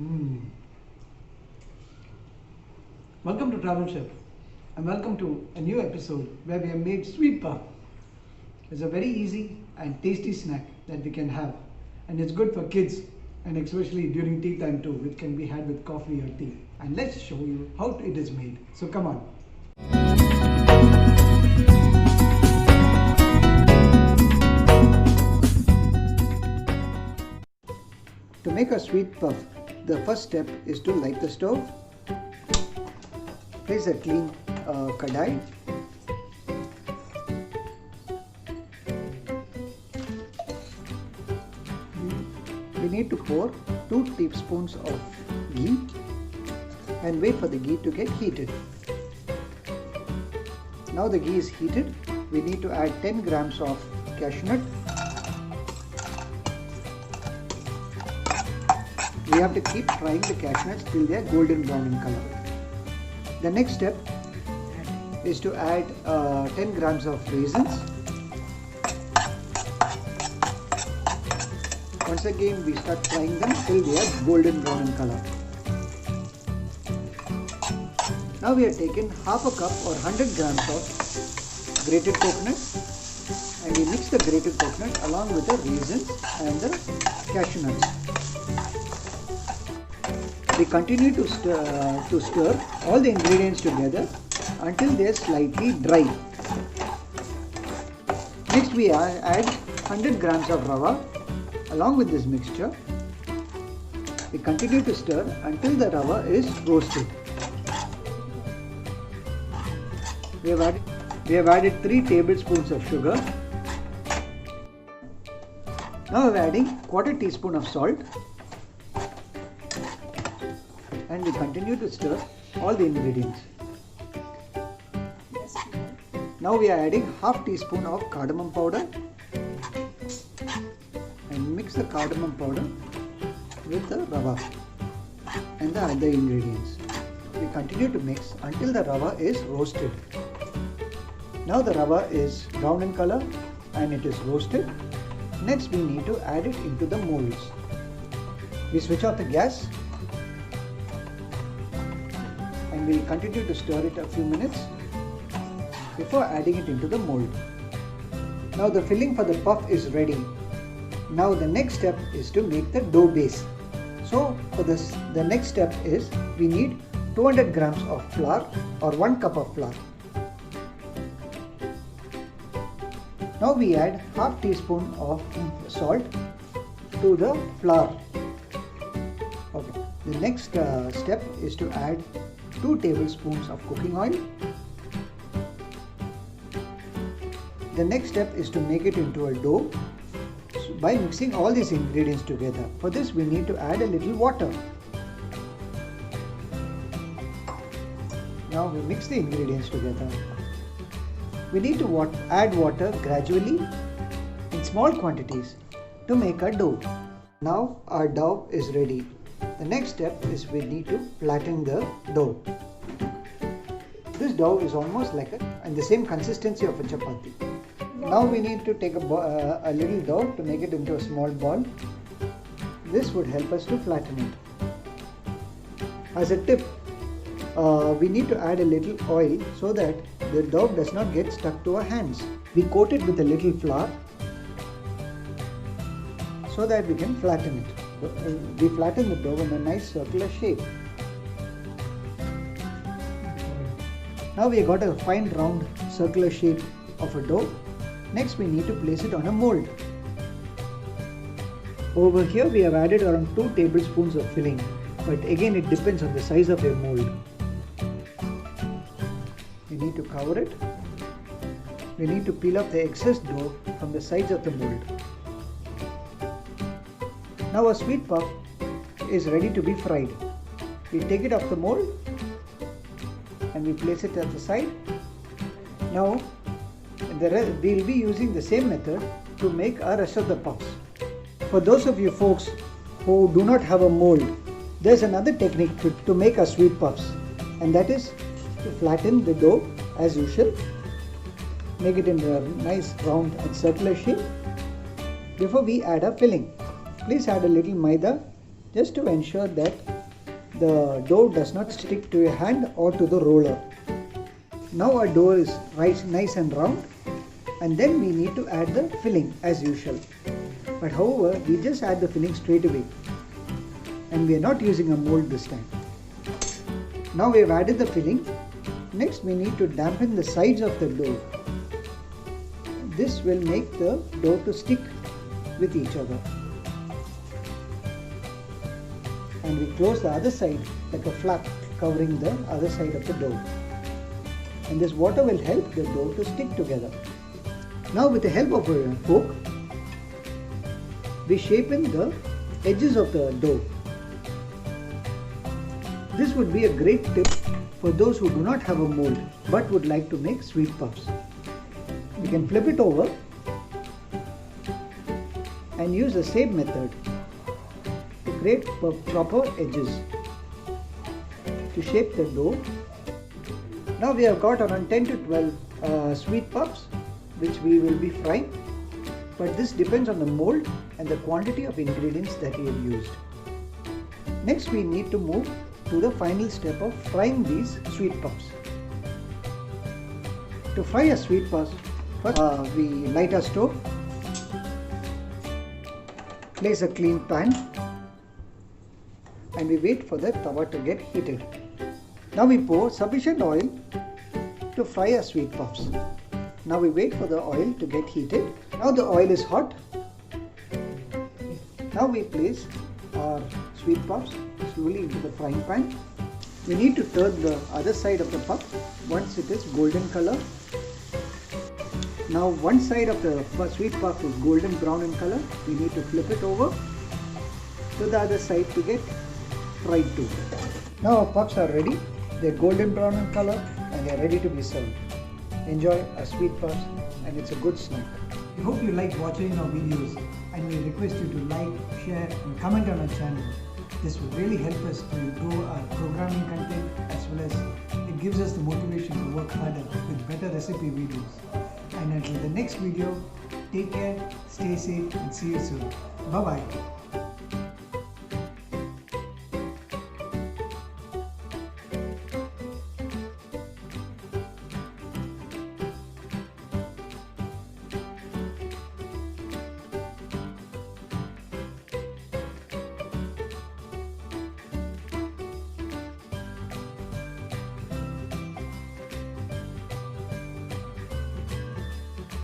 Mm. Welcome to Travel Chef and welcome to a new episode where we have made sweet puff. It's a very easy and tasty snack that we can have, and it's good for kids and especially during tea time too, which can be had with coffee or tea. And let's show you how it is made. So come on. To make a sweet puff, the first step is to light the stove. Place a clean kadai. We need to pour 2 teaspoons of ghee and wait for the ghee to get heated. Now the ghee is heated, we need to add 10 grams of cashew nut. We have to keep frying the cashew nuts till they are golden brown in color. The next step is to add 10 grams of raisins. Once again we start frying them till they are golden brown in color. Now we have taken half a cup or 100 grams of grated coconut and we mix the grated coconut along with the raisins and the cashew nuts. We continue to stir all the ingredients together until they are slightly dry. Next we add 100 grams of rava along with this mixture. We continue to stir until the rava is roasted. We have added 3 tablespoons of sugar. Now we are adding quarter teaspoon of salt. And we continue to stir all the ingredients. Now we are adding half teaspoon of cardamom powder and mix the cardamom powder with the rava and the other ingredients. We continue to mix until the rava is roasted. Now the rava is brown in color and it is roasted. Next we need to add it into the molds. We switch off the gas and we'll continue to stir it a few minutes before adding it into the mold. Now the filling for the puff is ready. Now the next step is to make the dough base. So for this, the next step is we need 200 grams of flour or 1 cup of flour. Now we add half teaspoon of salt to the flour. Okay. The next step is to add 2 tablespoons of cooking oil. The next step is to make it into a dough by mixing all these ingredients together. For this we need to add a little water. Now we mix the ingredients together. We need to add water gradually in small quantities to make our dough. Now our dough is ready. The next step is we need to flatten the dough. This dough is almost like the same consistency of a chapati. Now we need to take a little dough to make it into a small ball. This would help us to flatten it. As a tip, we need to add a little oil so that the dough does not get stuck to our hands. We coat it with a little flour so that we can flatten it. We flatten the dough in a nice circular shape. Now we have got a fine round circular shape of a dough. Next we need to place it on a mold. Over here we have added around 2 tablespoons of filling, but again it depends on the size of your mold. We need to cover it. We need to peel off the excess dough from the sides of the mold. Now our sweet puff is ready to be fried. We take it off the mold and we place it at the side. Now we will be using the same method to make our rest of the puffs. For those of you folks who do not have a mold, there is another technique to make our sweet puffs, and that is to flatten the dough as usual. Make it in a nice round and circular shape before we add our filling. Please add a little maida just to ensure that the dough does not stick to your hand or to the roller. Now our dough is nice and round, and then we need to add the filling as usual. But however, we just add the filling straight away, and we are not using a mold this time. Now we have added the filling. Next we need to dampen the sides of the dough. This will make the dough to stick with each other. And we close the other side like a flap covering the other side of the dough. And this water will help the dough to stick together. Now with the help of a fork, we shapen the edges of the dough. This would be a great tip for those who do not have a mold but would like to make sweet puffs. You can flip it over and use the same method to create proper edges to shape the dough. Now we have got around 10 to 12 sweet puffs which we will be frying, but this depends on the mold and the quantity of ingredients that we have used. Next we need to move to the final step of frying these sweet puffs. To fry a sweet puff, first we light our stove, place a clean pan, and we wait for the tawa to get heated. Now we pour sufficient oil to fry our sweet puffs. Now we wait for the oil to get heated. Now the oil is hot. Now we place our sweet puffs slowly into the frying pan. We need to turn the other side of the puff once it is golden color. Now one side of the sweet puff is golden brown in color. We need to flip it over to the other side to get fried too. Now our puffs are ready. They're golden brown in color and they're ready to be served. Enjoy our sweet puffs, and it's a good snack. We hope you like watching our videos, and we request you to like, share and comment on our channel. This will really help us to improve our programming content, as well as it gives us the motivation to work harder with better recipe videos. And until the next video, take care, stay safe and see you soon. Bye bye.